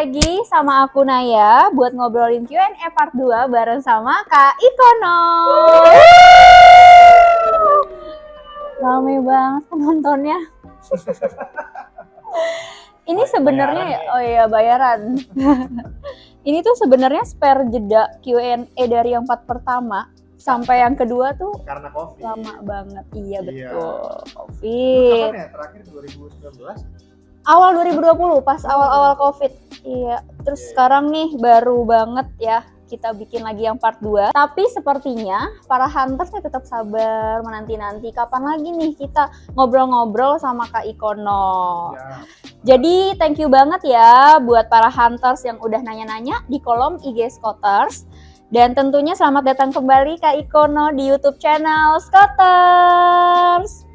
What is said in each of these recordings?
lagi sama aku Naya buat ngobrolin Q&A part 2 bareng sama Kak Ikono. Rame banget penontonnya. Ini sebenarnya bayaran. Ini tuh sebenarnya spare jeda Q&A dari yang part pertama sampai yang kedua tuh karena COVID. Lama banget. Iya. Betul. COVID. Kapan ya terakhir 2019? Awal 2020 pas awal-awal COVID. Iya. Terus sekarang nih baru banget ya kita bikin lagi yang part 2. Tapi sepertinya para hunters tetap sabar menanti-nanti kapan lagi nih kita ngobrol-ngobrol sama Kak Ikono. Ya. Jadi thank you banget ya buat para hunters yang udah nanya-nanya di kolom IG Scooters. Dan tentunya selamat datang kembali Kak Ikono di YouTube channel Scooters.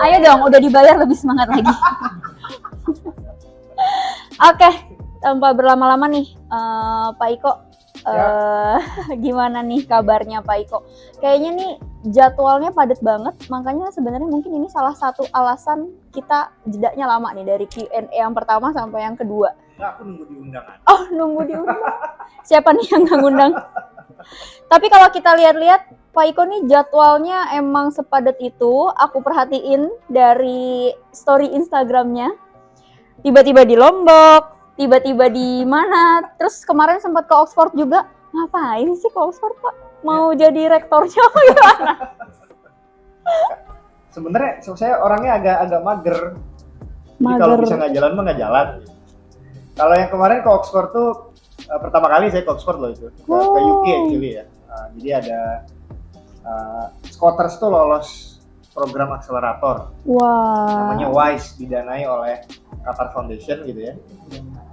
Ayo dong, udah dibayar lebih semangat lagi. Oke, tanpa berlama-lama nih, Pak Iko, gimana nih kabarnya Pak Iko? Kayaknya nih jadwalnya padat banget, makanya sebenarnya mungkin ini salah satu alasan kita jedanya lama nih dari Q&A yang pertama sampai yang kedua. Nah, aku nunggu diundang. Oh, nunggu diundang. Siapa nih yang nggak ngundang? Tapi kalau kita lihat-lihat, Pak Iko nih jadwalnya emang sepadat itu. Aku perhatiin dari story Instagramnya. Tiba-tiba di Lombok, tiba-tiba di mana. Terus kemarin sempat ke Oxford juga. Ngapain sih ke Oxford, Pak? Mau jadi rektornya apa gimana? Sebenarnya saya orangnya agak mager. Jadi kalau bisa nggak jalan mah nggak jalan. Kalau yang kemarin ke Oxford tuh pertama kali saya ke Oxford loh itu, ke UK actually ya. Jadi ada Scooters tuh lolos program akselerator. Namanya WISE, didanai oleh Qatar Foundation gitu ya.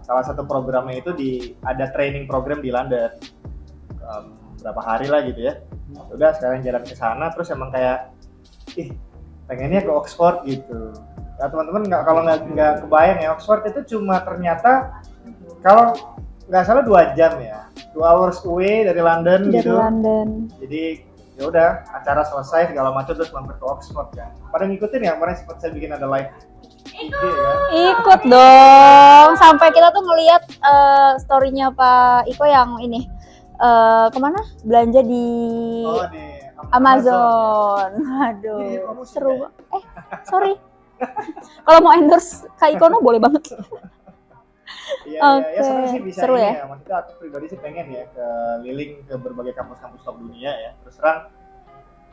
Salah satu programnya itu ada training program di London. Berapa hari lah gitu ya. Udah sekarang jalan ke sana terus emang kayak pengennya ke Oxford gitu. Nah, teman-teman kalau nggak kebayang ya, Oxford itu cuma ternyata kalau nggak salah 2 jam ya, 2 hours away dari London gitu. Jadi ya udah acara selesai segala macam terus mampir ke Oxford kan. Pada ngikutin ya, kemarin sempat saya bikin ada live. Ikut dong, sampai kita tuh ngelihat story-nya Pak Iko yang ini kemana belanja di Amazon. Aduh, seru banget. Sorry. Kalau mau endorse Kak Ikono boleh banget. Iya, ya seru sih bisa seru ini ya. Maksudnya aku pribadi sih pengen ya keliling ke berbagai kampus-kampus top dunia ya. Terus terang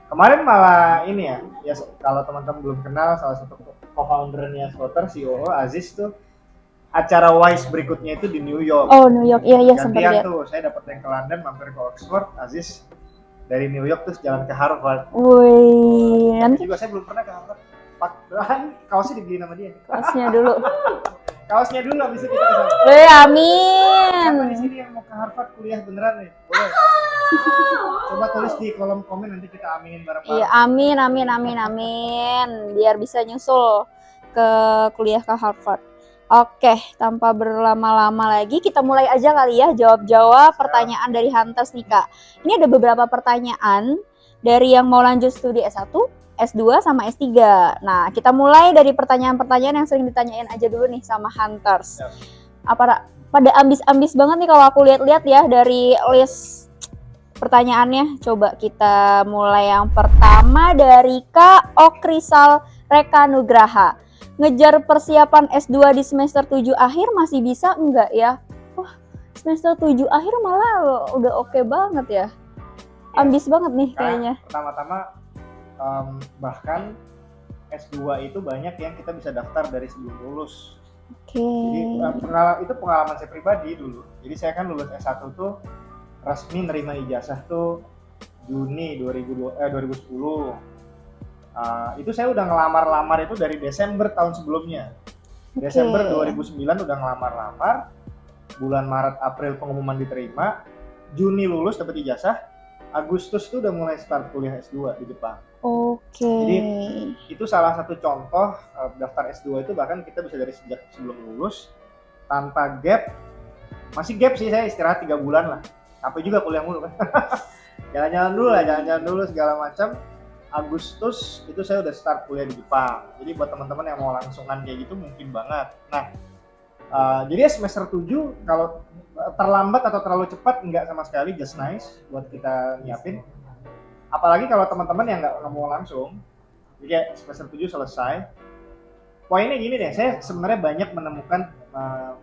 kemarin malah ini ya kalau teman-teman belum kenal salah satu co-foundernya Scooters, CEO Aziz tuh acara WISE berikutnya itu di New York. Oh, New York. Iya sempat lihat. Tuh saya dapat yang ke London, mampir ke Oxford, Aziz dari New York terus jalan ke Harvard. Wih, nanti juga saya belum pernah ke Harvard. Kaosnya dibeliin sama dia. Kaosnya dulu habis itu kita kesana. Amin. Siapa di sini yang mau ke Harvard kuliah beneran nih? Boleh. Coba tulis di kolom komen nanti kita aminin bareng-bareng. Iya, amin. Biar bisa nyusul ke kuliah ke Harvard. Oke, tanpa berlama-lama lagi kita mulai aja kali ya jawab-jawab pertanyaan dari Hunters nih Kak. Ini ada beberapa pertanyaan dari yang mau lanjut studi S1, S2 sama S3. Nah, kita mulai dari pertanyaan-pertanyaan yang sering ditanyain aja dulu nih sama Hunters. Pada ambis-ambis banget nih kalau aku lihat-lihat ya dari list pertanyaannya. Coba kita mulai yang pertama dari Kak Okrisal Reka Nugraha. Ngejar persiapan S2 di semester 7 akhir masih bisa enggak ya? Wah, semester 7 akhir malah udah oke banget ya. Ambis banget nih kayaknya. Pertama-tama bahkan S2 itu banyak yang kita bisa daftar dari sebelum lulus. Jadi itu pengalaman saya pribadi dulu. Jadi saya kan lulus S1 tuh resmi nerima ijazah tuh Juni 2010. Itu saya udah ngelamar-lamar itu dari Desember tahun sebelumnya. Desember 2009 udah ngelamar-lamar. Bulan Maret April pengumuman diterima. Juni lulus dapat ijazah. Agustus tuh udah mulai start kuliah S2 di Jepang. Jadi itu salah satu contoh daftar S2 itu bahkan kita bisa dari sejak sebelum lulus tanpa gap. Masih gap sih, saya istirahat 3 bulan lah. Capek juga kuliah mulu kan. Jalan-jalan dulu segala macam. Agustus itu saya udah start kuliah di Jepang. Jadi buat teman-teman yang mau langsungan kayak gitu mungkin banget. Nah, Jadi semester 7 kalau terlambat atau terlalu cepat nggak sama sekali, just nice buat kita nyiapin. Apalagi kalau teman-teman yang nggak mau langsung, jadi kayak semester 7 selesai. Poinnya gini deh, saya sebenarnya banyak menemukan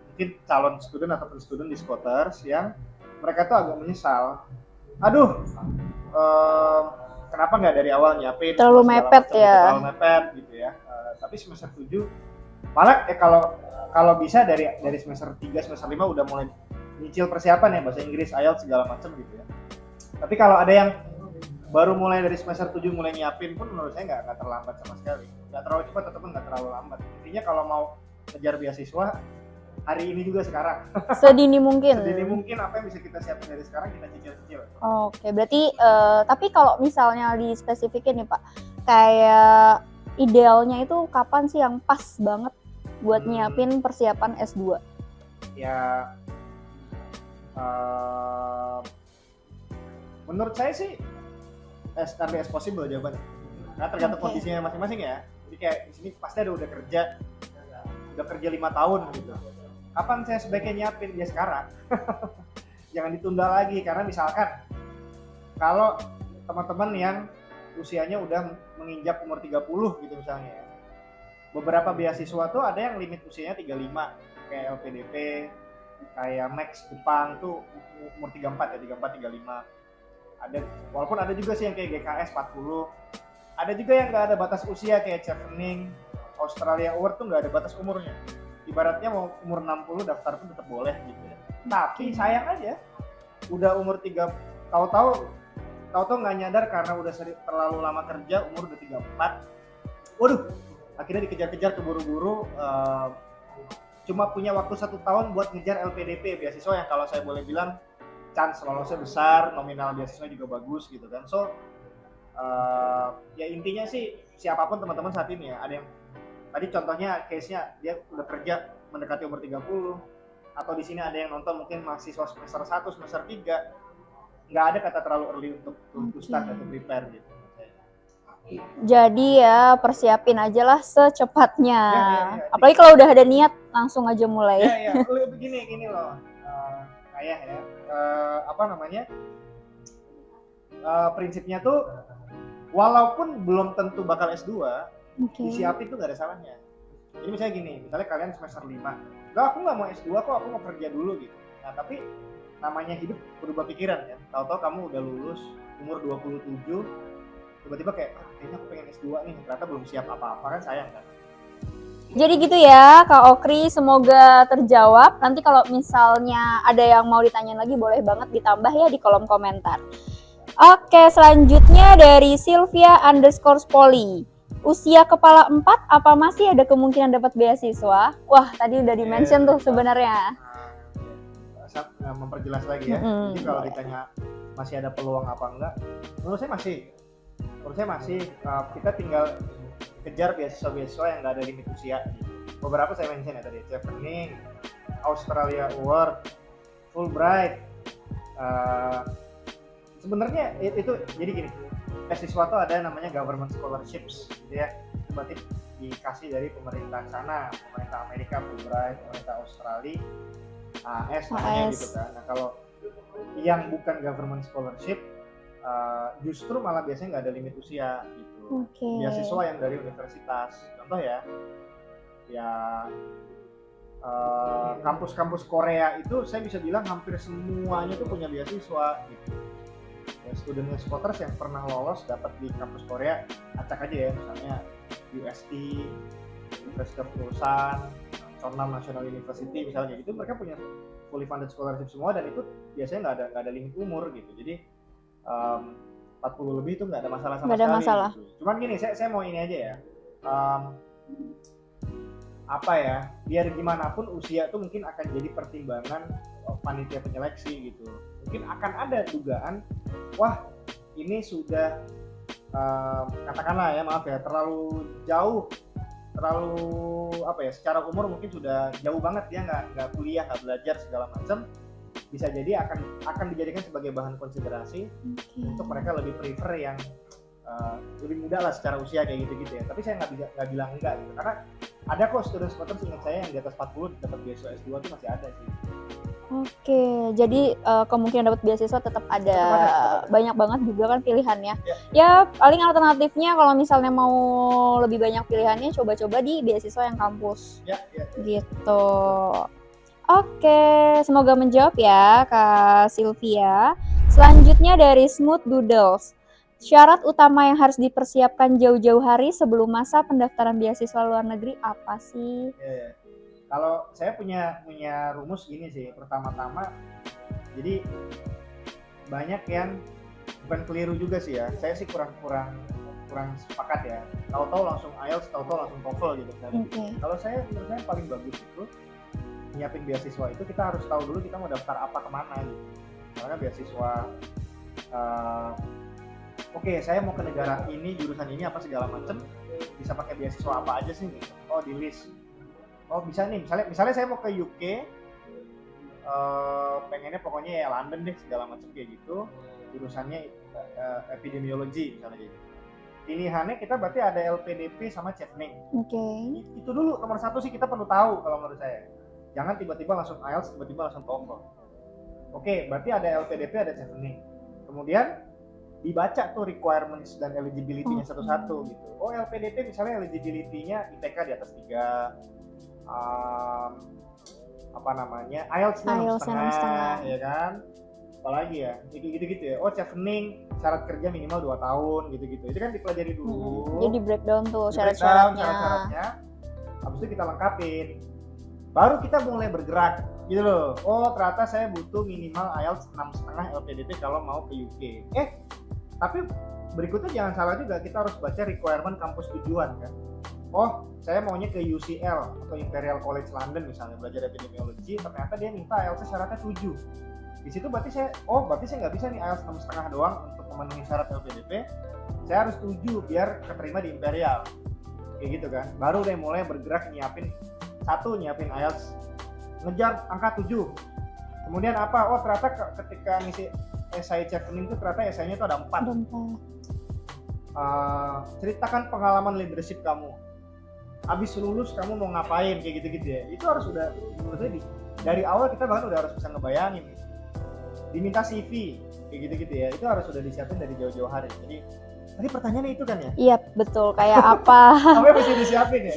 mungkin calon student ataupun student di Scoters yang mereka tuh agak menyesal. Aduh, kenapa nggak dari awal nyiapin? Terlalu mepet ya. Terlalu mepet gitu ya. Tapi semester 7 malah kalau bisa dari semester 3, semester 5 udah mulai nyicil persiapan ya, bahasa Inggris, IELTS segala macam gitu ya. Tapi kalau ada yang baru mulai dari semester 7 mulai nyiapin pun menurut saya nggak terlambat sama sekali. Nggak terlalu cepat ataupun nggak terlalu lambat. Intinya kalau mau ngejar beasiswa, hari ini juga sekarang. Sedini mungkin. Sedini mungkin apa yang bisa kita siapin dari sekarang kita cicil-cicil. Oke, berarti tapi kalau misalnya di spesifikin nih Pak, kayak idealnya itu kapan sih yang pas banget buat nyiapin persiapan S2? Ya, menurut saya sih as early as possible jawabannya. Karena tergantung kondisinya masing-masing ya. Jadi kayak di sini pasti ada udah kerja 5 tahun gitu. Kapan saya sebaiknya nyiapin? Ya sekarang. Jangan ditunda lagi, karena misalkan kalau teman-teman yang usianya udah menginjak umur 30 gitu misalnya ya. Beberapa beasiswa tuh ada yang limit usianya 35, kayak LPDP, kayak Max Jepang tuh umur 34 ya, 34 35. Ada, walaupun ada juga sih yang kayak GKS 40. Ada juga yang nggak ada batas usia kayak Chevening, Australia Award tuh nggak ada batas umurnya. Ibaratnya mau umur 60 daftar pun tetap boleh gitu ya. Tapi sayang aja, udah umur 3, tahu-tahu nggak nyadar karena udah terlalu lama kerja, umur udah 34. Waduh, akhirnya dikejar-kejar keburu-buru, cuma punya waktu 1 tahun buat ngejar LPDP, beasiswa yang kalau saya boleh bilang chance lolosnya besar, nominal beasiswa juga bagus gitu kan. So ya intinya sih siapapun teman-teman saat ini ya, ada yang tadi contohnya case-nya dia udah kerja mendekati umur 30, atau di sini ada yang nonton mungkin mahasiswa semester 1, semester 3, nggak ada kata terlalu early untuk start atau prepare gitu. Jadi ya persiapin aja lah secepatnya. Ya. Apalagi kalau udah ada niat langsung aja mulai. Ya. Gini loh, kayak ya, prinsipnya tuh walaupun belum tentu bakal S2, disiapin tuh nggak ada salahnya. Jadi misalnya gini, misalnya kalian semester 5, aku nggak mau S2 kok, aku mau kerja dulu gitu. Nah tapi namanya hidup berubah pikiran ya. Tahu-tahu kamu udah lulus umur 27, tiba-tiba kayak kayaknya aku pengen S2 nih, ternyata belum siap apa-apa, kan sayang kan. Jadi gitu ya Kak Okri, semoga terjawab. Nanti kalau misalnya ada yang mau ditanyain lagi boleh banget ditambah ya di kolom komentar. Oke, selanjutnya dari Sylvia_Spoli. Usia kepala 4 apa masih ada kemungkinan dapat beasiswa? Wah, tadi udah di-mention tuh sebenarnya. Memperjelas lagi ya. Jadi kalau ditanya masih ada peluang apa enggak? Menurut saya masih. Kita tinggal kejar beasiswa-beasiswa yang nggak ada limit usia. Beberapa saya mention ya tadi, Chevening, Australia Award, Fulbright. Sebenarnya itu jadi gini, beasiswa tuh ada namanya government scholarships, gitu ya. Berarti dikasih dari pemerintah sana, pemerintah Amerika, Fulbright, pemerintah Australia, AS namanya gitu kan. Nah kalau yang bukan government scholarship, justru malah biasanya nggak ada limit usia gitu. Beasiswa yang dari universitas, contoh ya kampus-kampus Korea itu saya bisa bilang hampir semuanya tuh punya beasiswa gitu. Ya, student Scoters yang pernah lolos dapat di kampus Korea, acak aja ya, misalnya UST, Universitas Ulsan, Chongnam National University misalnya, itu mereka punya fully funded scholarship semua, dan itu biasanya nggak ada limit umur gitu. Jadi 40 lebih itu nggak ada masalah sama sekali. Gitu. Cuman gini, saya mau ini aja ya, biar gimana pun usia tuh mungkin akan jadi pertimbangan panitia penyeleksi gitu. Mungkin akan ada dugaan, wah ini sudah katakanlah ya, maaf ya, terlalu jauh, secara umur mungkin sudah jauh banget, dia nggak kuliah, nggak belajar segala macam. Bisa jadi akan dijadikan sebagai bahan konsiderasi untuk mereka lebih prefer yang lebih muda lah secara usia kayak gitu ya. Tapi saya nggak bilang enggak gitu, karena ada kok student supporter ingat saya yang di atas 40 dapat beasiswa S2 itu masih ada sih. Oke, jadi kemungkinan dapat beasiswa tetap ada. Tetap ada. Banyak banget juga kan pilihannya. Ya. Ya paling alternatifnya kalau misalnya mau lebih banyak pilihannya, coba-coba di beasiswa yang kampus. Ya. Gitu. Oke, semoga menjawab ya Kak Sylvia. Selanjutnya dari Smooth Doodles. Syarat utama yang harus dipersiapkan jauh-jauh hari sebelum masa pendaftaran beasiswa luar negeri apa sih? Ya. Kalau saya punya rumus gini sih, pertama-tama, jadi banyak yang bukan keliru juga sih ya. Saya sih kurang sepakat ya. Tahu-tahu langsung IELTS, tahu-tahu langsung TOEFL gitu. Okay. Kalau menurut saya paling bagus itu nyiapin beasiswa itu kita harus tahu dulu kita mau daftar apa kemana gitu. Karena beasiswa oke, saya mau ke negara ini, jurusan ini apa segala macam, bisa pakai beasiswa apa aja sih gitu. Oh, di list. Oh, bisa nih, misalnya saya mau ke UK, pengennya pokoknya ya London deh segala macam kayak gitu, jurusannya epidemiologi misalnya gitu. Pilihannya kita berarti ada LPDP sama Chevening. Oke. Itu dulu nomor satu sih kita perlu tahu kalau menurut saya. Jangan tiba-tiba langsung IELTS, tiba-tiba langsung TOEFL. Oke, berarti ada LPDP, ada Chevening. Kemudian dibaca tuh requirements dan eligibility-nya satu-satu gitu. Oh, LPDP misalnya eligibility-nya ITK di atas 3, IELTS-nya 6,5 ya kan, apalagi ya gitu-gitu ya. Oh, Chevening syarat kerja minimal 2 tahun gitu-gitu, itu kan dipelajari dulu. Jadi breakdown tuh syarat-syaratnya, habis itu kita lengkapin, baru kita mulai bergerak gitu loh. Oh, ternyata saya butuh minimal IELTS 6,5 LPDP kalau mau ke UK. Tapi berikutnya jangan salah juga, kita harus baca requirement kampus tujuan kan. Oh, saya maunya ke UCL atau Imperial College London misalnya belajar epidemiologi, ternyata dia minta IELTS syaratnya 7. Di situ berarti saya nggak bisa nih IELTS 6,5 doang untuk memenuhi syarat LPDP. Saya harus 7 biar keterima di Imperial. Kayak gitu kan. Baru deh mulai bergerak nyiapin IELTS, ngejar angka 7. Kemudian apa? Oh, ternyata ketika ngisi essay Chevening itu ternyata essay-nya itu ada 4. Ceritakan pengalaman leadership kamu. Abis lulus kamu mau ngapain kayak gitu-gitu ya. Itu harus udah, menurut saya dari awal kita bahkan udah harus bisa ngebayangin. Diminta CV kayak gitu-gitu ya. Itu harus udah disiapin dari jauh-jauh hari. Jadi tadi pertanyaannya itu kan ya? Iya, betul. Kayak apa? Apa yang mesti disiapin ya?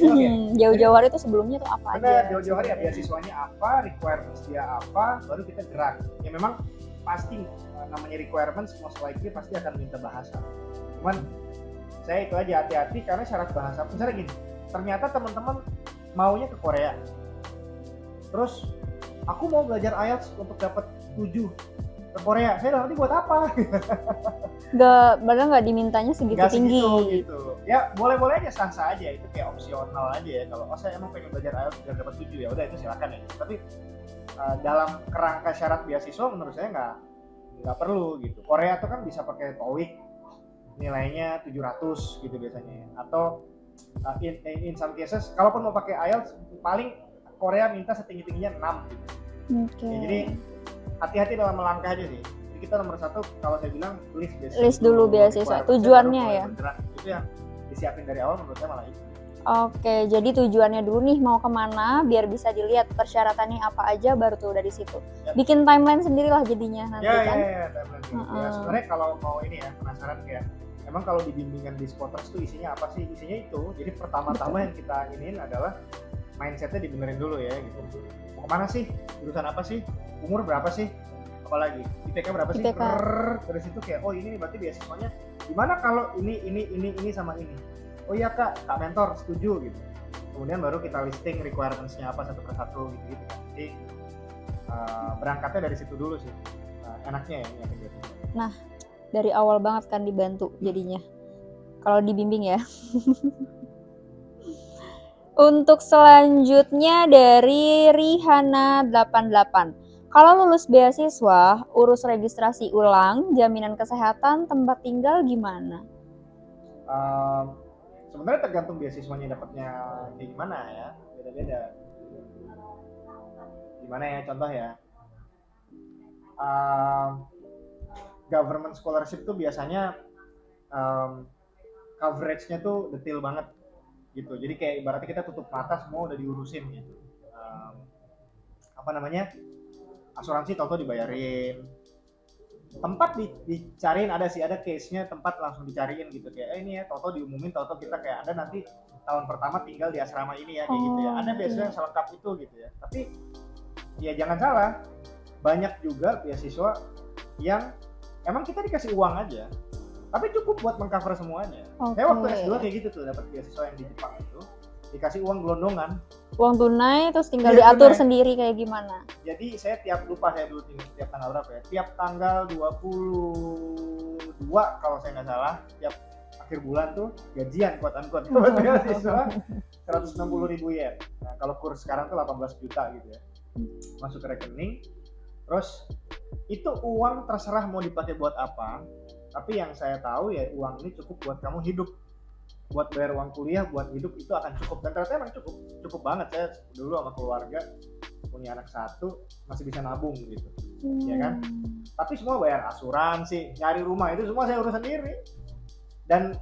Jauh-jauh hari itu sebelumnya tuh apa aja? Jauh-jauh hari ya, beasiswanya apa, requirements dia apa, baru kita gerak. Ya memang pasti namanya requirements most likely pasti akan minta bahasa. Cuman saya itu aja hati-hati karena syarat bahasa. Misalnya gini, ternyata teman-teman maunya ke Korea. Terus aku mau belajar IELTS untuk dapat 7 ke Korea. Saya nanti buat apa? Nggak dimintanya segitu tinggi. Gitu. Ya boleh-boleh aja, sah-sah aja. Itu kayak opsional aja ya. Kalau saya emang pengen belajar IELTS biar dapat 7 ya udah itu silakan ya. Tapi dalam kerangka syarat beasiswa menurut saya nggak perlu gitu. Korea tuh kan bisa pakai TOEIC, nilainya 700 gitu biasanya. Atau in some cases, kalaupun mau pakai IELTS, paling Korea minta setinggi-tingginya 6 gitu. Okay. Ya, jadi hati-hati dalam melangkah aja sih. Jadi kita nomor satu, kalau saya bilang list dulu beasiswa, tujuannya ya. Itu yang disiapin dari awal menurut saya malah itu. Oke, jadi tujuannya dulu nih mau kemana, biar bisa dilihat persyaratannya apa aja, baru tuh dari situ. Yep. Bikin timeline sendiri lah jadinya nanti kan. Ya, timeline. Ya, sebenarnya kalau mau ini ya, penasaran kayak, emang kalau di bimbingan di Spotters tuh isinya apa sih? Isinya itu, jadi pertama-tama yang kita iniin adalah mindsetnya dibenerin dulu ya gitu. Mau kemana sih? Jurusan apa sih? Umur berapa sih? Apalagi IPK berapa sih? Dari situ kayak, oh ini nih berarti beasiswanya gimana kalau ini sama ini. Oh iya kak mentor setuju gitu. Kemudian baru kita listing requirements-nya apa satu persatu gitu kan. Jadi berangkatnya dari situ dulu sih. Enaknya ya nyiapin gitu. Nah, dari awal banget kan dibantu jadinya. Kalau dibimbing ya. Untuk selanjutnya dari Rihanna 88. Kalau lulus beasiswa, urus registrasi ulang, jaminan kesehatan, tempat tinggal gimana? Sebenarnya tergantung beasiswanya dapatnya kayak gimana ya, beda-beda. Gimana ya, contoh ya, government scholarship tuh biasanya coverage-nya tuh detail banget gitu. Jadi kayak ibaratnya kita tutup mata semua udah diurusin gitu. Apa namanya, asuransi tau-tau dibayarin, tempat dicariin, ada sih, ada case-nya tempat langsung dicariin gitu, kayak ini ya tau-tau diumumin, tau-tau kita kayak ada nanti tahun pertama tinggal di asrama ini ya, kayak gitu ya, ada beasiswa yang selengkap itu gitu ya. Tapi ya jangan salah, banyak juga beasiswa yang emang kita dikasih uang aja tapi cukup buat mengcover semuanya. Saya waktu S2 kayak gitu tuh, dapat beasiswa yang di Jepang itu dikasih uang gelondongan, uang tunai, terus tinggal diatur tunai sendiri kayak gimana. Jadi saya lupa saya dulu tiap tanggal berapa ya, tiap tanggal 22 kalau saya nggak salah, tiap akhir bulan tuh gajian quote-unquote buat beasiswa 160.000 yen. Nah, kalau kurs sekarang tuh 18 juta gitu ya, masuk ke rekening. Terus itu uang terserah mau dipakai buat apa, tapi yang saya tahu ya uang ini cukup buat kamu hidup, buat bayar uang kuliah, buat hidup itu akan cukup. Dan ternyata emang cukup banget. Saya dulu sama keluarga punya anak satu masih bisa nabung gitu, ya kan. Tapi semua bayar asuransi, nyari rumah itu semua saya urus sendiri dan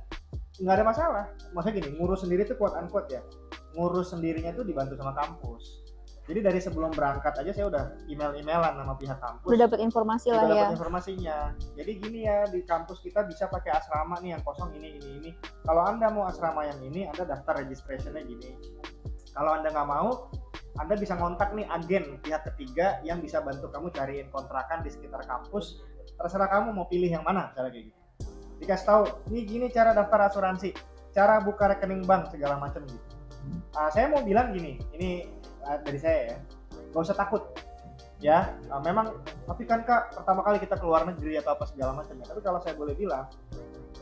nggak ada masalah. Maksudnya gini, ngurus sendiri tuh quote unquote ya, ngurus sendirinya tuh dibantu sama kampus. Jadi dari sebelum berangkat aja saya udah email-emailan sama pihak kampus. Udah dapat informasi lah ya. Udah dapat informasinya. Jadi gini ya, di kampus kita bisa pakai asrama nih yang kosong ini. Kalau Anda mau asrama yang ini, Anda daftar registrationnya gini. Kalau Anda nggak mau, Anda bisa ngontak nih agen pihak ketiga yang bisa bantu kamu cariin kontrakan di sekitar kampus. Terserah kamu mau pilih yang mana, misalnya kayak gitu. Dikasih tahu, nih gini cara daftar asuransi, cara buka rekening bank segala macam gitu. Saya mau bilang gini, ini dari saya ya, gak usah takut ya. Memang, tapi kan Kak, pertama kali kita keluar negeri atau apa segala macam ya. Tapi kalau saya boleh bilang,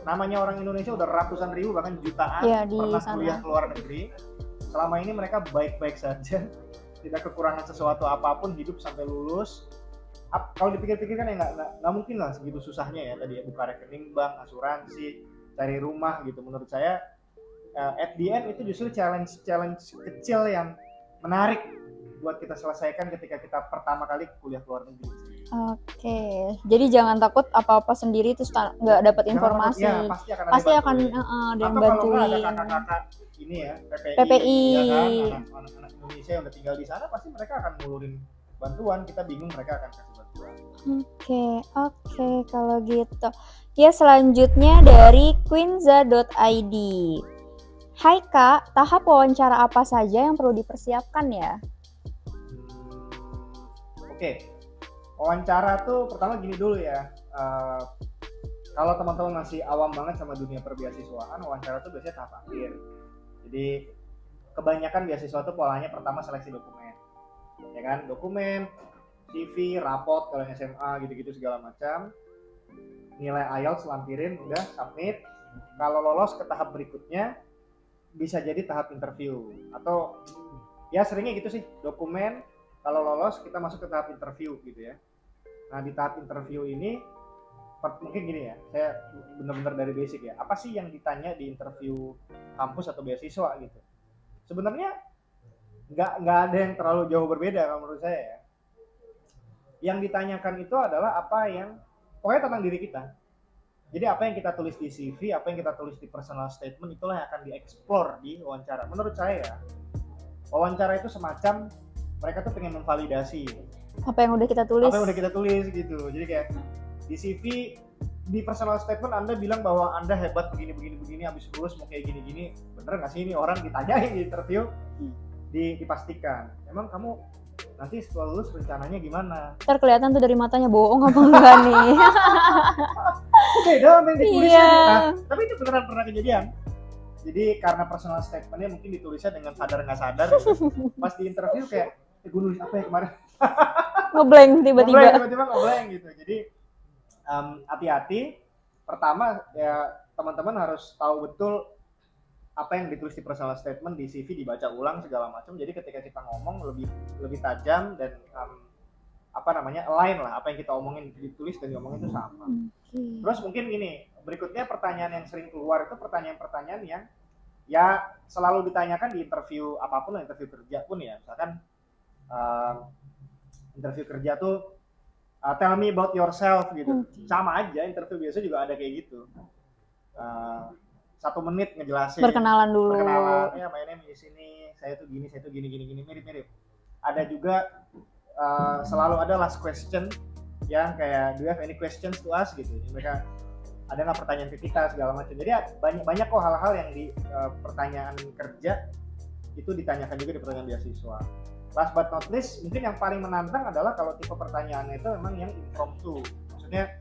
namanya orang Indonesia udah ratusan ribu bahkan jutaan ya, pernah kuliah keluar negeri. Selama ini mereka baik-baik saja, tidak kekurangan sesuatu apapun, hidup sampai lulus. Kalau dipikir-pikir kan ya nggak mungkin lah segitu susahnya ya tadi ya, buka rekening bank, asuransi, cari rumah gitu. Menurut saya at the end itu justru challenge kecil yang menarik buat kita selesaikan ketika kita pertama kali kuliah keluar negeri. Oke, jadi jangan takut apa-apa sendiri terus nggak dapat informasi. Ya, pasti akan ada yang bantuin. Atau kalau ada kakak-kakak ini ya, PPI. Ya kan, anak-anak Indonesia yang udah tinggal di sana pasti mereka akan ngulurin bantuan. Kita bingung, mereka akan kasih bantuan. Oke, kalau gitu. Ya, selanjutnya dari quinza.id. Hai Kak, tahap wawancara apa saja yang perlu dipersiapkan ya? Oke. Wawancara tuh pertama gini dulu ya. Kalau teman-teman masih awam banget sama dunia perbeasiswaan, wawancara tuh biasanya tahap akhir. Jadi kebanyakan beasiswa tuh polanya pertama seleksi dokumen. Ya kan? Dokumen, CV, rapot kalau SMA gitu-gitu segala macam. Nilai IELTS lampirin, udah submit. Kalau lolos ke tahap berikutnya bisa jadi tahap interview, atau ya seringnya gitu sih, dokumen, kalau lolos kita masuk ke tahap interview gitu ya. Nah di tahap interview ini mungkin gini ya, saya benar-benar dari basic ya, apa sih yang ditanya di interview kampus atau beasiswa gitu. Sebenarnya nggak ada yang terlalu jauh berbeda kalau menurut saya ya. Yang ditanyakan itu adalah apa yang pokoknya tentang diri kita. Jadi apa yang kita tulis di CV, apa yang kita tulis di personal statement, itulah yang akan dieksplor di wawancara. Menurut saya, wawancara itu semacam mereka tuh pengen memvalidasi apa yang udah kita tulis. Gitu. Jadi kayak di CV, di personal statement Anda bilang bahwa Anda hebat begini, habis lulus mau kayak gini-gini. Bener nggak sih ini orang ditanyain di interview? Dipastikan. Emang kamu nanti setelah lulus rencananya gimana? Ntar kelihatan tuh dari matanya bohong apa enggak nih. Beda sama yang ditulisnya. Nah, tapi itu beneran pernah kejadian. Jadi karena personal statementnya mungkin ditulisnya dengan sadar nggak sadar gitu. Pas di interview kayak gue nulis apa ya kemarin? Ngeblank tiba-tiba ngeblank gitu. Jadi hati-hati. Pertama ya teman-teman harus tahu betul apa yang ditulis di personal statement, di CV dibaca ulang segala macam. Jadi ketika kita ngomong lebih tajam dan align lah, apa yang kita omongin ditulis dan diomongin itu sama. Terus mungkin gini, berikutnya pertanyaan yang sering keluar itu pertanyaan-pertanyaan yang ya selalu ditanyakan di interview apapun, interview kerja pun ya. Misalkan interview kerja tuh tell me about yourself gitu. Sama aja, interview biasa juga ada kayak gitu. 1 menit ngejelasin. Perkenalan dulu. Perkenalan, ya my name is ini, saya tuh gini, mirip-mirip. Ada juga selalu ada last question yang kayak do you have any questions to us gitu. Mereka ada nggak pertanyaan ke kita segala macam. Jadi banyak kok hal-hal yang di pertanyaan kerja itu ditanyakan juga di pertanyaan beasiswa. Last but not least, mungkin yang paling menantang adalah kalau tipe pertanyaannya itu memang yang impromptu. Maksudnya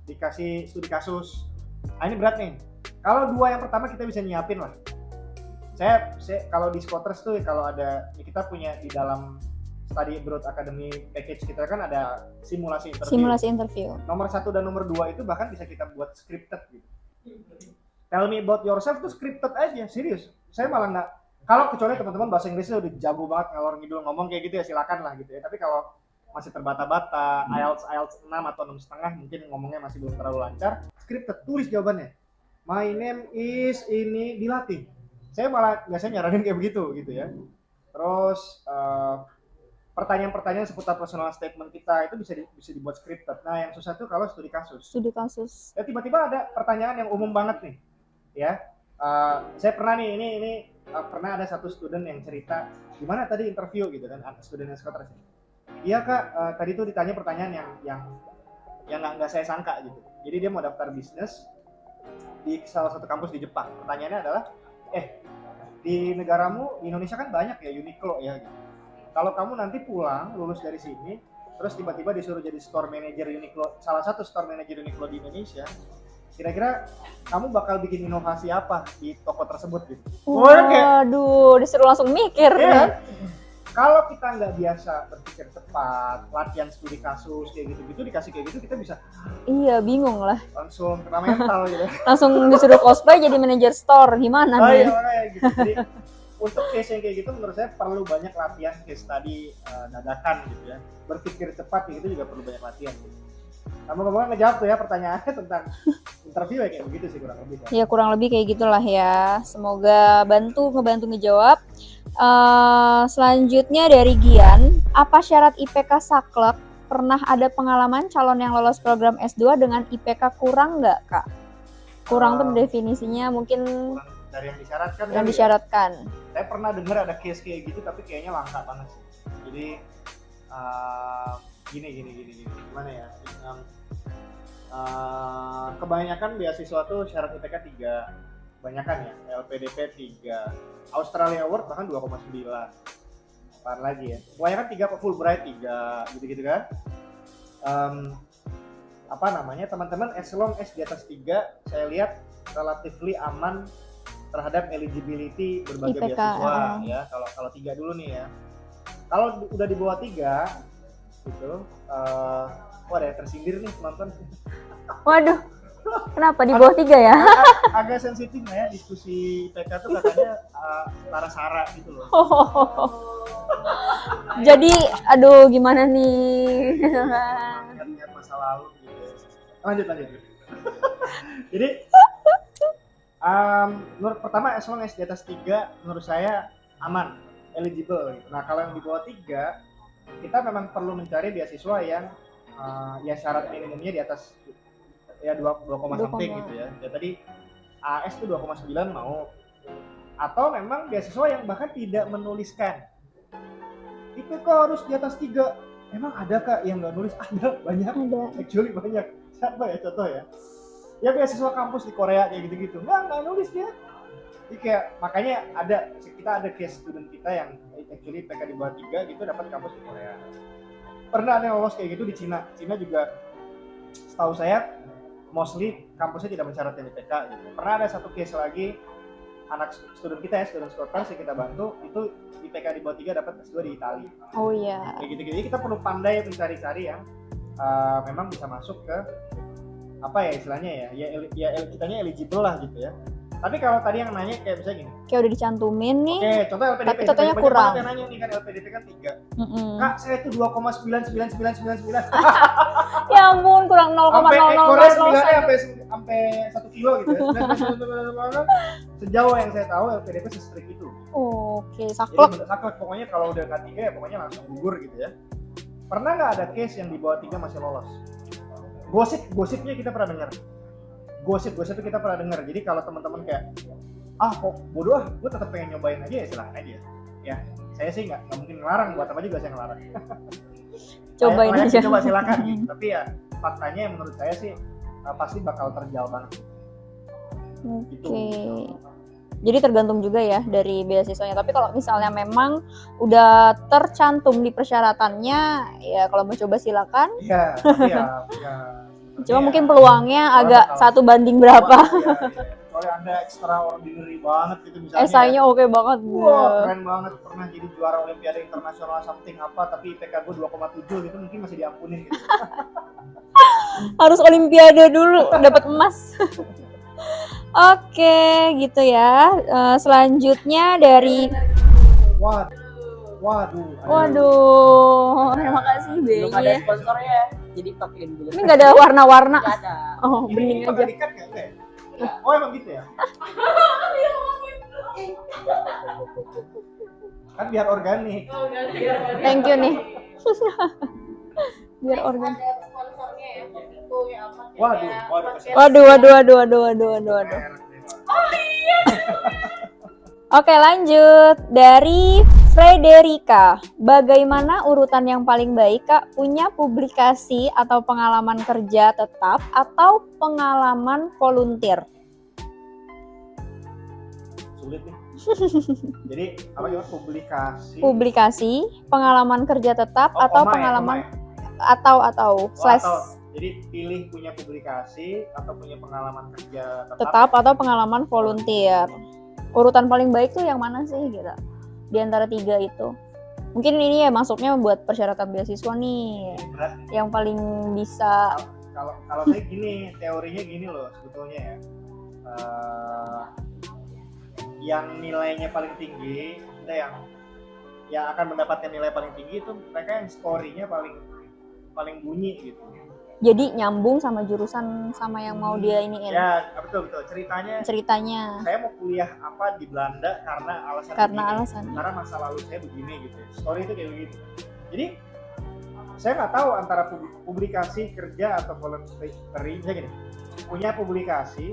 dikasih studi kasus. Ini berat nih. Kalau 2 yang pertama kita bisa nyiapin lah. Saya kalau di Scoters tuh kalau ada kita punya di dalam Study Abroad Academy package kita kan ada simulasi interview. Nomor 1 dan nomor 2 itu bahkan bisa kita buat scripted gitu. Tell me about yourself tuh scripted aja, serius. Saya malah nggak, kalau kecuali teman-teman bahasa Inggrisnya udah jago banget ngalor ngidul ngomong kayak gitu ya silakan lah gitu ya. Tapi kalau masih terbata-bata, IELTS 6 atau 6,5 mungkin ngomongnya masih belum terlalu lancar, scripted, tulis jawabannya. My name is ini, dilatih. Saya malah biasanya nyaranin kayak begitu gitu ya. Terus pertanyaan-pertanyaan seputar personal statement kita itu bisa dibuat scripted. Nah, yang susah tuh kalau studi kasus. Ya tiba-tiba ada pertanyaan yang umum banget nih, ya. Saya pernah nih, ini pernah ada satu student yang cerita gimana tadi interview gitu kan, student yang Scottish. Iya kak, tadi tuh ditanya pertanyaan yang nggak saya sangka gitu. Jadi dia mau daftar bisnis di salah satu kampus di Jepang. Pertanyaannya adalah, di negaramu di Indonesia kan banyak ya Uniqlo ya. Gitu. Kalau kamu nanti pulang lulus dari sini, terus tiba-tiba disuruh jadi store manager Uniqlo, salah satu store manager Uniqlo di Indonesia, kira-kira kamu bakal bikin inovasi apa di toko tersebut gitu? Waduh, disuruh langsung mikir. Ya. Kalau kita nggak biasa berpikir cepat, latihan studi kasus kayak gitu-gitu, dikasih kayak gitu kita bisa. Iya, bingung lah. Langsung kena mental gitu. Langsung disuruh cosplay jadi manajer store, gimana nih? Iya, gitu. Jadi untuk case yang kayak gitu menurut saya perlu banyak latihan case study dadakan gitu ya. Berpikir cepat kayak gitu juga perlu banyak latihan. Gitu. Kamu ngejawab tuh ya pertanyaannya tentang interview ya kayak begitu sih kurang lebih. Ya kurang lebih kayak gitulah ya. Semoga ngebantu ngejawab. Selanjutnya dari Gian, apa syarat IPK saklek? Pernah ada pengalaman calon yang lolos program S2 dengan IPK kurang nggak kak? Kurang tuh definisinya mungkin kurang dari yang disyaratkan. Yang disyaratkan. Ya. Saya pernah dengar ada case kayak gitu tapi kayaknya langka banget sih. Jadi gini gimana ya? Kebanyakan beasiswa tuh syarat IPK 3. Kebanyakan ya, LPDP 3. Australia Award bahkan 2,9. Apaan lagi ya? Kebanyakan 3 Fulbright 3 gitu-gitu kan. Teman-teman as long as di atas 3 saya lihat relatively aman terhadap eligibility berbagai IPK, beasiswa ya. Kalau 3 dulu nih ya. Kalau udah di bawah 3 gitu, ada yang tersindir nih penonton. Waduh, kenapa di bawah 3 ya? Agak sensitif ya diskusi IPK tuh katanya sara-sara gitu loh. Jadi, aduh gimana nih? Ingat masa lalu gitu. Lanjut. Jadi menurut pertama as long as di atas 3 menurut saya aman, eligible gitu. Nah kalau yang di bawah 3 kita memang perlu mencari beasiswa yang ya syarat minimumnya di atas ya 2, something gitu ya. Ya tadi AS itu 2,9 mau. Atau memang beasiswa yang bahkan tidak menuliskan IPK harus di atas 3. Emang ada kak yang nggak nulis? Ada, banyak. Actually banyak. Siapa ya contoh ya? Ya beasiswa kampus di Korea kayak gitu-gitu. Nggak nulis dia. Jadi kayak makanya kita ada case student kita yang actually IPK di bawah 3 gitu dapat kampus di Korea. Pernah ada yang lolos kayak gitu di Cina. Cina juga setahu saya mostly kampusnya tidak mensyaratkan IPK gitu. Pernah ada satu case lagi anak student kita ya, student Scotland yang kita bantu itu IPK di bawah 3 dapat S2 di Italia. Oh iya. Kayak gitu-gitu. Jadi kita perlu pandai mencari-cari yang memang bisa masuk ke apa ya istilahnya ya kitanya eligible lah gitu ya. Tapi kalau tadi yang nanya kayak misalnya gini. Kayak udah dicantumin nih. Oke, contoh LPDP. Tapi contohnya kurang. Yang nanya nih kan LPDP kan 3. Kak, saya itu 2,9999. Ya ampun, kurang 0,0000. Sampai 1 kilo gitu ya. Sejauh yang saya tahu LPDP se-strict itu. Oke, saklek. Jadi saklek pokoknya kalau udah K3 ya pokoknya langsung gugur gitu ya. Pernah nggak ada case yang di bawah 3 masih lolos? Gosipnya kita pernah dengar. gosip-gosip itu kita pernah dengar. Jadi kalau teman-teman kayak kok bodoh gue tetap pengen nyobain aja ya silahkan aja. Ya saya sih nggak mungkin ngelarang, buat apa juga saya ngelarang. Cobain aja. Coba silakan gitu. Tapi ya faktanya yang menurut saya sih pasti bakal terjal banget. Oke. Jadi tergantung juga ya dari beasiswanya. Tapi kalau misalnya memang udah tercantum di persyaratannya, ya kalau mau coba silakan. Iya, tapi ya cuma mungkin peluangnya agak 1 banding berapa. Kalau Anda extraordinary banget gitu misalnya. Esainya oke banget. Wah, keren banget, pernah jadi juara Olimpiade Internasional something apa, tapi IPK gue 2,7 gitu mungkin masih diampunin gitu. Harus Olimpiade dulu dapat emas. Oke, gitu ya. Selanjutnya dari Waduh. Terima kasih Belum ada BY. sponsornya, jadi pakein dulu. Ini nggak ada warna-warna. Nggak ada. Oh, bening aja. Dikat nggak ya? Oh emang gitu ya? Kan biar organik. Thank you nih. Biar organik. Ada sponsornya ya, Kopiku ya apa? Waduh. Oke, lanjut. Dari Frederica. Bagaimana urutan yang paling baik, Kak? Punya publikasi atau pengalaman kerja tetap atau pengalaman volunteer? Sulit nih. Jadi apa ya, Publikasi, pengalaman kerja tetap atau pengalaman jadi pilih punya publikasi atau punya pengalaman kerja tetap atau pengalaman volunteer. Urutan paling baik tuh yang mana sih gitu? Di antara 3 itu. Mungkin ini ya masuknya buat persyaratan beasiswa nih. Berat. Yang paling bisa kalau saya gini, teorinya gini loh sebetulnya ya. Yang nilainya paling tinggi, kita yang akan mendapatkan nilai paling tinggi itu mereka yang story-nya paling bunyi gitu. Jadi nyambung sama jurusan sama yang mau dia iniin. Ya, betul. Ceritanya. Saya mau kuliah apa di Belanda karena alasan. Karena masa lalu saya begini gitu. Story itu kayak begitu. Jadi saya nggak tahu antara publikasi kerja atau volunteering. Saya gini, punya publikasi,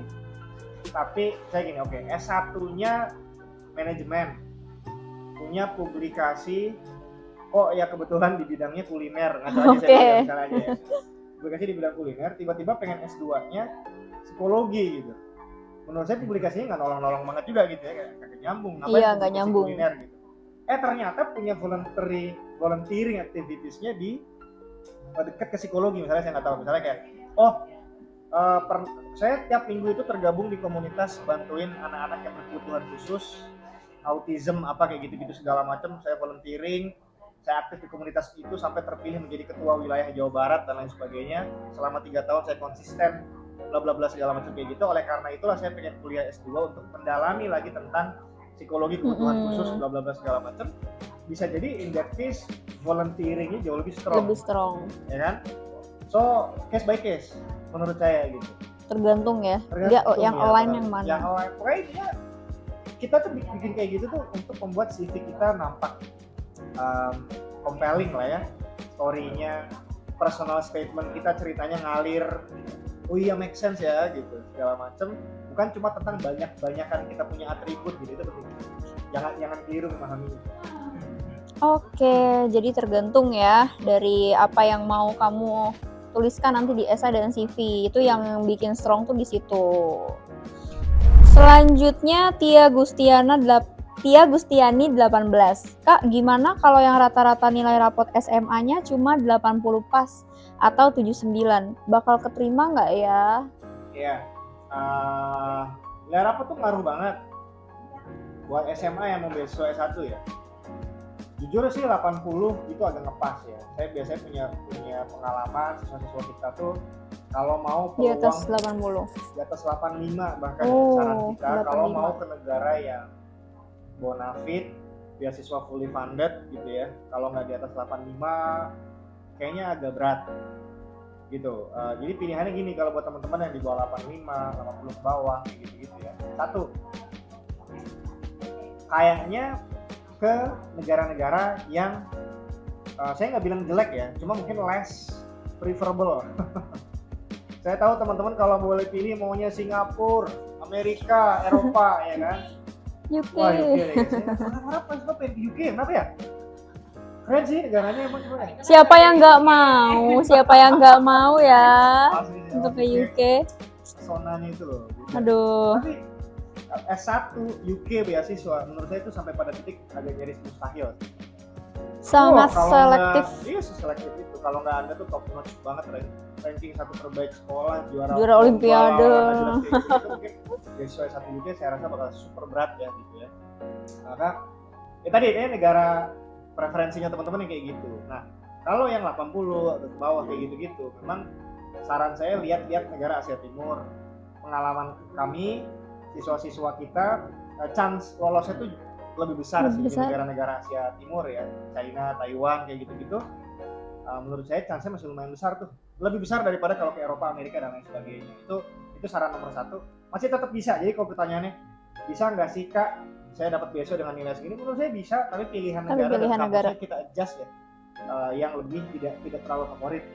tapi saya gini, oke, S1-nya manajemen, punya publikasi, ya kebetulan di bidangnya kuliner, nggak tahu aja saya misalnya aja ya. Publikasi di bidang kuliner, tiba-tiba pengen S2-nya psikologi gitu. Menurut saya publikasinya nggak nolong-nolong banget juga gitu ya, kayak nyambung. Iya, nggak nyambung. Kuliner gitu. Ternyata punya volunteering activities-nya di dekat ke psikologi, misalnya saya nggak tahu, misalnya kayak, saya tiap minggu itu tergabung di komunitas bantuin anak-anak yang berkebutuhan khusus, autism apa kayak gitu-gitu segala macam, saya volunteering. Saya aktif di komunitas itu sampai terpilih menjadi ketua wilayah Jawa Barat dan lain sebagainya. Selama 3 tahun saya konsisten, bla bla bla segala macam kayak gitu. Oleh karena itulah saya pengen kuliah S2 untuk mendalami lagi tentang psikologi kebutuhan khusus, bla bla bla segala macam. Bisa jadi in that case volunteeringnya jauh lebih strong. Ya kan? So case by case menurut saya gitu. Tergantung ya. Dia yang align yang mana? Yang align. Pokoknya kita tuh bikin kayak gitu tuh untuk membuat CV kita nampak compelling lah ya, story-nya, personal statement kita, ceritanya ngalir, oh iya make sense ya gitu, segala macem. Bukan cuma tentang banyak-banyakan kita punya atribut gitu, itu penting. Jangan keliru memahaminya. Oke, jadi tergantung ya dari apa yang mau kamu tuliskan nanti di esai dan CV. Itu yang bikin strong tuh di situ. Selanjutnya Tia Gustiani 18. Kak, gimana kalau yang rata-rata nilai rapot SMA-nya cuma 80 pas atau 79? Bakal keterima nggak ya? Iya, nilai rapot tuh ngaruh banget buat SMA yang mau beasiswa S1 ya. Jujur sih 80 itu agak ngepas ya. Saya biasanya punya pengalaman siswa-siswa kita tuh kalau mau peluang di atas 80. Di atas 85 bahkan saran kita 85. Kalau mau ke negara yang bonafit, beasiswa fully funded gitu ya. Kalau nggak di atas 85 kayaknya agak berat gitu. Jadi pilihannya gini, kalau buat teman-teman yang di bawah 85, 80 ke bawah gitu ya. Satu, kayaknya ke negara-negara yang saya nggak bilang jelek ya, cuma mungkin less preferable. Saya tahu teman-teman kalau boleh pilih maunya Singapura, Amerika, Eropa, ya kan? UK. Wah, UK deh. Orang-orang pas pengen di UK, kenapa ya? Keren sih negaranya emang gimana? Siapa yang nggak mau? Siapa yang nggak mau ya Asli sih, untuk ke orang UK? Pesonanya itu loh. Aduh. Tapi S1 UK beasiswa menurut saya itu sampai pada titik agak nyaris mustahil. Sangat Kalau selektif. Iya, selektif itu. Kalau nggak Anda tuh top notch banget, ranking 1 terbaik sekolah, juara Olimpiade. lomba, itu mungkin beasiswa S1 UK saya rasa bakal super berat ya gitu ya. Maka ya tadi ini negara preferensinya teman-teman yang kayak gitu. Nah, kalau yang 80 atau ke bawah kayak gitu-gitu, memang saran saya lihat-lihat negara Asia Timur. Pengalaman kami, siswa-siswa kita, chance lolosnya tuh lebih besar sih di negara-negara Asia Timur ya, China, Taiwan kayak gitu-gitu. Menurut saya chance-nya masih lumayan besar tuh, lebih besar daripada kalau ke Eropa, Amerika dan lain sebagainya. Itu saran nomor 1. Masih tetap bisa. Jadi kalau pertanyaannya bisa nggak sih Kak saya dapat beasiswa dengan nilai segini, menurut saya bisa, tapi pilihan negara dan kampusnya kita adjust ya, yang lebih tidak terlalu favorit.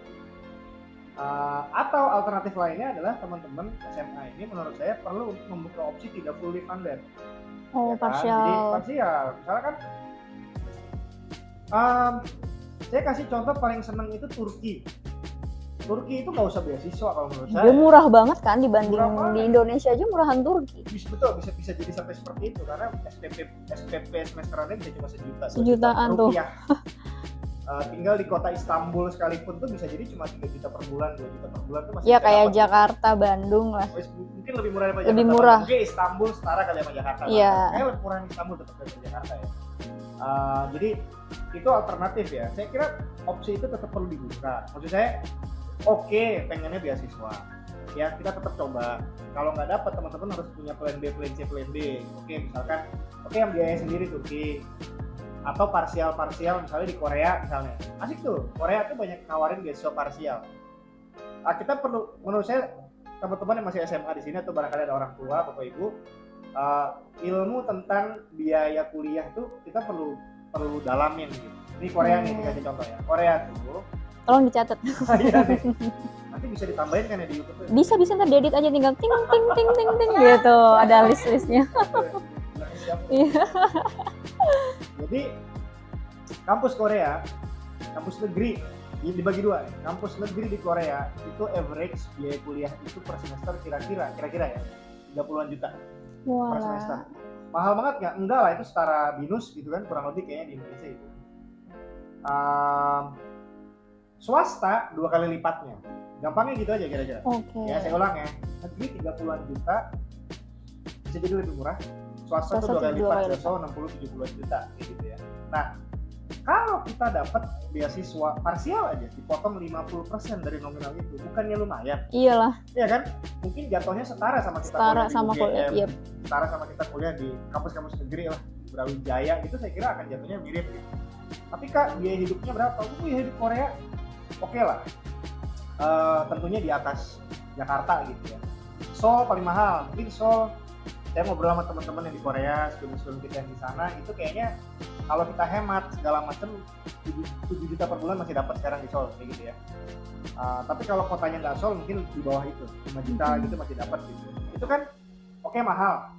Atau alternatif lainnya adalah teman-teman SMA ini menurut saya perlu untuk membuka opsi tidak fully funded. Oh, Ya kan? partial. Jadi parsial. Misalnya kan saya kasih contoh paling seneng itu Turki. Turki itu nggak usah beasiswa kalau menurut saya. Dia murah banget kan dibanding Murah banget. di Indonesia aja murahan Turki. Betul, bisa jadi sampai seperti itu karena SPP semesterannya bisa cuma sejutaan tuh. Tinggal di kota Istanbul sekalipun tuh bisa jadi cuma 3 juta per bulan, 2 juta per bulan tuh masih Ya bisa kayak dapat. Jakarta, Bandung lah. Mungkin lebih murah daripada Lebih Jakarta. murah. Mungkin Istanbul setara kali sama Jakarta. Iya. Kayak lebih murah Istanbul tetap daripada Jakarta ya. Jadi itu alternatif ya. Saya kira opsi itu tetap perlu dibuka. Maksud saya, oke, pengennya beasiswa. Ya kita tetap coba. Kalau nggak dapat, teman-teman harus punya plan B, plan C, plan D. Oke, misalkan, yang biaya sendiri Turki. Atau parsial misalnya di Korea misalnya. Asik tuh. Korea tuh banyak nawarin beasiswa parsial. Kita perlu, menurut saya, teman-teman yang masih SMA di sini atau barangkali ada orang tua, Bapak Ibu, ilmu tentang biaya kuliah tuh kita perlu dalamin gitu. Ini Korea nih, dikasih contoh ya. Korea tuh Tolong dicatat. iya nih. Nanti bisa ditambahin kan ya di YouTube. Bisa ntar diedit aja tinggal ting ting ting ting ting gitu. Ada list-listnya. Iya. Jadi kampus Korea, kampus negeri dibagi 2. Kampus negeri di Korea itu average biaya kuliah itu per semester kira-kira ya 30-an juta per semester. Mahal banget nggak? Enggak lah, itu setara BINUS gitu kan, kurang lebih kayaknya di Indonesia itu. Swasta 2 kali lipatnya. Gampangnya gitu aja kira-kira. Ya saya ulang ya, negeri 30-an juta bisa jadi lebih murah. Swasta itu 2 kali lipat, so 60-70 juta kayak gitu ya. Nah, kalau kita dapat beasiswa parsial aja dipotong 50% dari nominal itu, bukannya lumayan? Iyalah. Iya kan? Mungkin jatuhnya setara sama kita kuliah di UGM, setara sama kita kuliah di kampus-kampus negeri lah, Brawijaya gitu, saya kira akan jatuhnya mirip gitu. Tapi Kak, biaya hidupnya berapa? Biaya hidup Korea oke lah. Tentunya di atas Jakarta gitu ya. Seoul paling mahal, mungkin Seoul. Saya ngobrol sama teman-teman yang di Korea, student kita yang di sana, itu kayaknya kalau kita hemat segala macam 7 juta per bulan masih dapat sekarang di Seoul kayak gitu ya. Tapi kalau kotanya nggak Seoul mungkin di bawah itu 5 juta gitu masih dapat gitu. Itu kan mahal,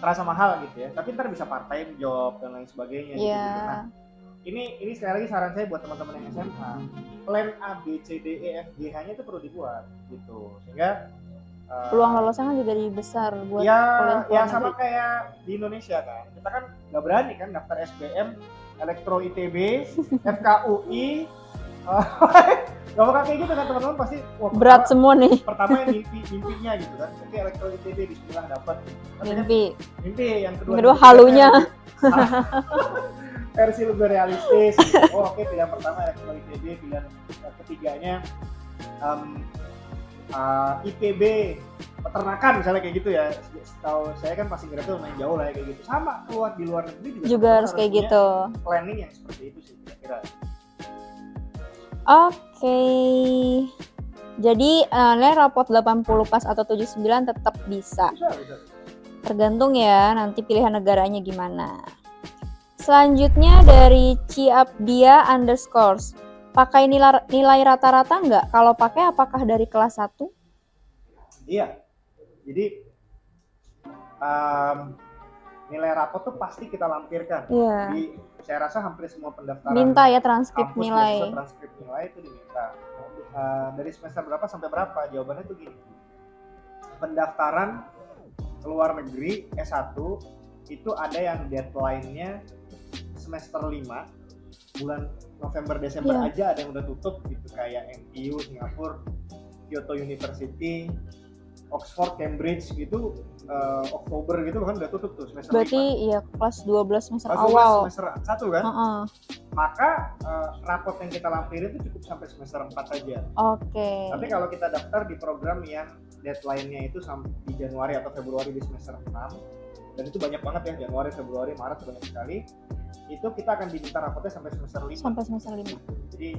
terasa mahal gitu ya. Tapi ntar bisa part time job dan lain sebagainya. Gitu. Nah, ini sekali lagi saran saya buat teman-teman yang SMA, plan A, B, C, D, E, F, G nya itu perlu dibuat gitu, sehingga peluang lolosnya kan juga lebih besar buat ya sama kayak di Indonesia kan, kita kan nggak berani kan daftar SBM, Elektro ITB, FKUI, nggak bakal kayak gitu kan teman-teman, pasti berat semua nih. Pertama yang mimpinya gitu kan, oke Elektro ITB Bismillah dapat. Mimpi yang kedua halunya versi lebih realistis. Oke, pilihan pertama Elektro ITB, pilihan ketiganya IPB peternakan misalnya kayak gitu ya. Setahu saya kan pasti ngerti lumayan jauh lah ya kayak gitu. Sama keluar di luar negeri juga harus kayak gitu. Planning yang seperti itu sih kira-kira. Oke. Jadi rapot 80 pas atau 79 tetap bisa. Bisa. Tergantung ya nanti pilihan negaranya gimana. Selanjutnya dari Ciabdia _ pakai nilai rata-rata nggak? Kalau pakai apakah dari kelas 1 Iya. Jadi nilai rapot tuh pasti kita lampirkan. Iya. Di saya rasa hampir semua pendaftaran Minta ya transkrip kampus nilai. beasiswa transkrip nilai itu diminta. Dari semester berapa sampai berapa? Jawabannya tuh gini. Pendaftaran keluar negeri S1 itu ada yang deadline-nya semester 5 bulan November Desember Iya. aja ada yang udah tutup gitu, kayak NTU Singapura, Kyoto University, Oxford, Cambridge gitu, Oktober gitu kan udah tutup tuh semester 5. Berarti iya kelas 12 semester Kelas 12 awal. semester 1 kan? Heeh. Maka rapot yang kita lampirin itu cukup sampai semester 4 saja. Oke. Tapi kalau kita daftar di program yang deadline-nya itu sampai di Januari atau Februari di semester 6, dan itu banyak banget ya, Januari, Februari, Maret banyak sekali, itu kita akan diminta rapotnya sampai semester 5. Sampai semester 5. Jadi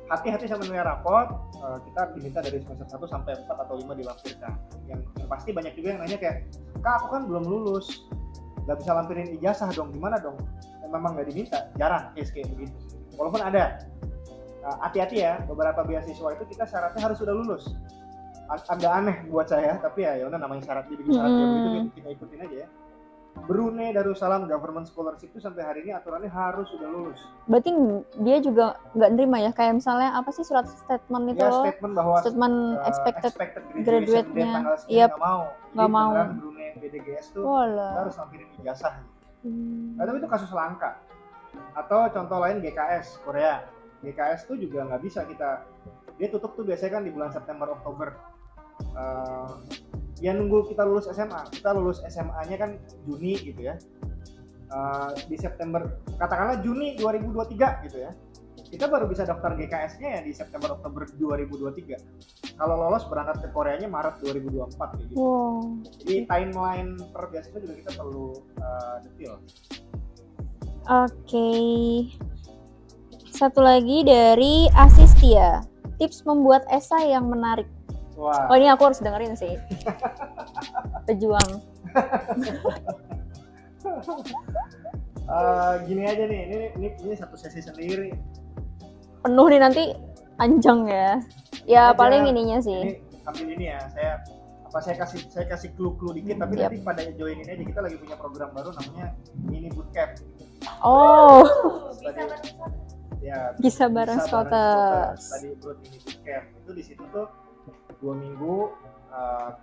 hati-hati sama nilai rapot, kita diminta dari semester 1 sampai 4 atau 5 dilampirkan. Yang pasti banyak juga yang nanya kayak, Kak aku kan belum lulus, nggak bisa lampirin ijazah dong, gimana dong? Memang nggak diminta, jarang case kayak begitu. Walaupun ada, hati-hati ya, beberapa beasiswa itu kita syaratnya harus sudah lulus. Agak aneh buat saya, tapi ya udah namanya syarat, dibikin syarat ya begitu kita ikutin aja ya. Brunei Darussalam Government Scholarship itu sampai hari ini aturannya harus sudah lulus. Berarti dia juga nggak nerima ya, kayak misalnya apa sih surat statement itu Ya loh? statement bahwa Statement expected graduation graduate-nya. date tanggal sekian Yep. nggak mau. Nggak Jadi mau. beneran Brunei BDGS tuh kita Walah. harus lampirin ijazah. Hmm. Nah, tapi itu kasus langka. Atau contoh lain GKS Korea. GKS tuh juga nggak bisa dia tutup tuh biasanya kan di bulan September Oktober. Ya nunggu kita lulus SMA. Kita lulus SMA-nya kan Juni gitu ya. Di September, katakanlah Juni 2023 gitu ya. Kita baru bisa daftar GKS-nya ya di September Oktober 2023. Kalau lolos berangkat ke Koreanya Maret 2024 kayak gitu. Wow. Jadi timeline per beasiswa juga kita perlu detail. Oke. Satu lagi dari Asistia. Tips membuat esai yang menarik. Wah. Oh ini aku harus dengerin sih. Pejuang. Gini aja nih, ini satu sesi sendiri. Penuh nih nanti panjang ya. Ya Aja. paling ininya Ini sih. ambil ini ya, saya kasih clue dikit, tapi Yap. nanti pada join ini aja, kita lagi punya program baru namanya mini bootcamp. Oh, Ya, bisa bareng Scholtes. Tadi buat mini bootcamp itu di situ tuh 2 minggu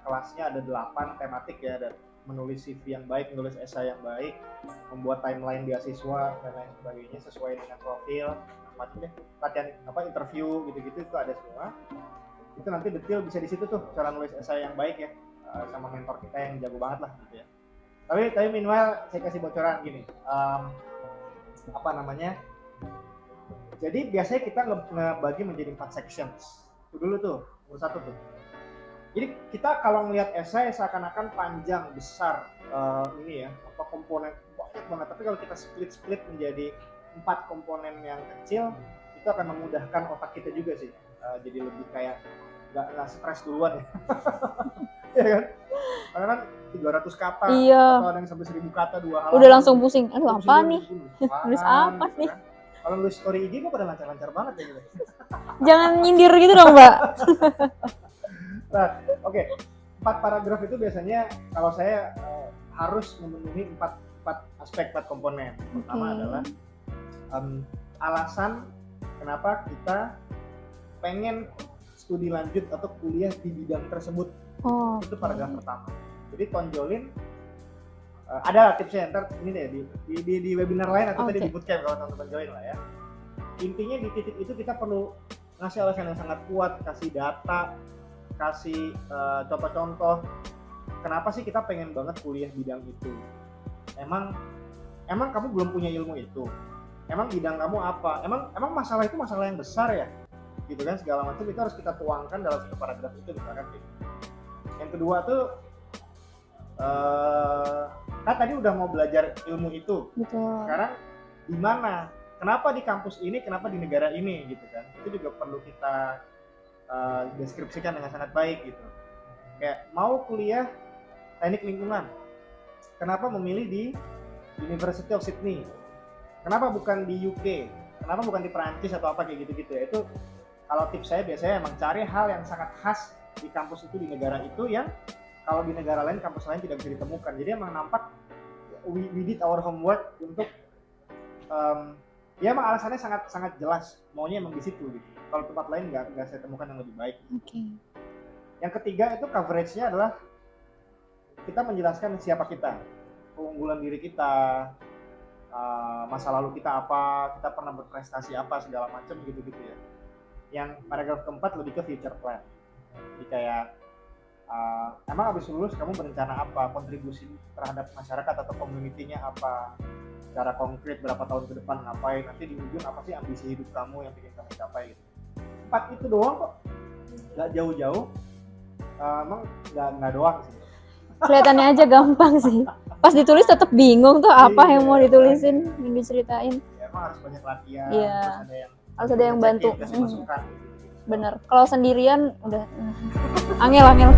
kelasnya ada 8 tematik ya, ada menulis CV yang baik, menulis esai yang baik, membuat timeline beasiswa dan lain sebagainya sesuai dengan profil, macamnya latihan interview gitu-gitu itu ada semua. Itu nanti detail bisa di situ tuh cara nulis esai yang baik ya, sama mentor kita yang jago banget lah gitu ya. Tapi meanwhile saya kasih bocoran gini, jadi biasanya kita ngebagi menjadi 4 sections. Itu dulu tuh, nomor 1 tuh. Jadi kita kalau ngelihat esai seakan-akan panjang, besar, ini ya, komponen banyak banget. Tapi kalau kita split menjadi 4 komponen yang kecil, itu akan memudahkan otak kita juga sih. Jadi lebih kayak nggak stres duluan ya. Iya kan? Karena kan 300 kata, Iya. atau ada yang sampai 1000 kata 2 halaman. Udah langsung pusing. Aduh apa nih? Nulis apa gitu nih? kan. Kalau nulis story IG kok pada lancar-lancar banget ya gitu. Jangan nyindir gitu dong, Mbak. Nah, oke. 4 paragraf itu biasanya kalau saya harus memenuhi 4 aspek, 4 komponen. Pertama adalah alasan kenapa kita pengen studi lanjut atau kuliah di bidang tersebut. Oh. Itu paragraf pertama. Jadi tonjolin ada tipsnya ntar ini deh di webinar lain atau tadi di bootcamp kalau teman-teman join lah ya. Intinya di titik itu kita perlu ngasih alasan yang sangat kuat, kasih data, kasih contoh-contoh kenapa sih kita pengen banget kuliah bidang itu. Emang kamu belum punya ilmu itu. Emang bidang kamu apa? Emang masalah itu masalah yang besar ya? Gitu kan, segala macam itu harus kita tuangkan dalam satu paragraf itu misalkan gitu. Yang kedua tuh kan tadi udah mau belajar ilmu itu. Betul. Sekarang di mana? Kenapa di kampus ini? Kenapa di negara ini? Gitu kan? Itu juga perlu kita deskripsikan dengan sangat baik gitu. Kayak mau kuliah teknik lingkungan, kenapa memilih di University of Sydney? Kenapa bukan di UK? Kenapa bukan di Perancis atau apa kayak gitu-gitu ya? Itu kalau tips saya biasanya emang cari hal yang sangat khas di kampus itu, di negara itu, yang kalau di negara lain, kampus lain tidak bisa ditemukan. Jadi emang nampak we did our homework untuk ya emang alasannya sangat jelas, maunya emang di situ gitu. Kalau tempat lain nggak saya temukan yang lebih baik. Yang ketiga itu coverage-nya adalah kita menjelaskan siapa kita, keunggulan diri kita, masa lalu kita apa, kita pernah berprestasi apa, segala macam gitu-gitu ya. Yang paragraf keempat lebih ke future plan. Jadi kayak emang habis lulus kamu berencana apa, kontribusi terhadap masyarakat atau community-nya apa, secara konkret berapa tahun ke depan ngapain, nanti di ujung apa sih ambisi hidup kamu yang ingin kamu capai gitu. 4 itu doang kok, nggak jauh-jauh, emang nggak doang sih. Kelihatannya aja gampang sih. Pas ditulis tetap bingung tuh apa yang mau ditulisin, yang diceritain. Ya, emang harus banyak latihan, Iya. harus Ada yang bantu. kasih masukan. Bener. Kalau sendirian udah angel.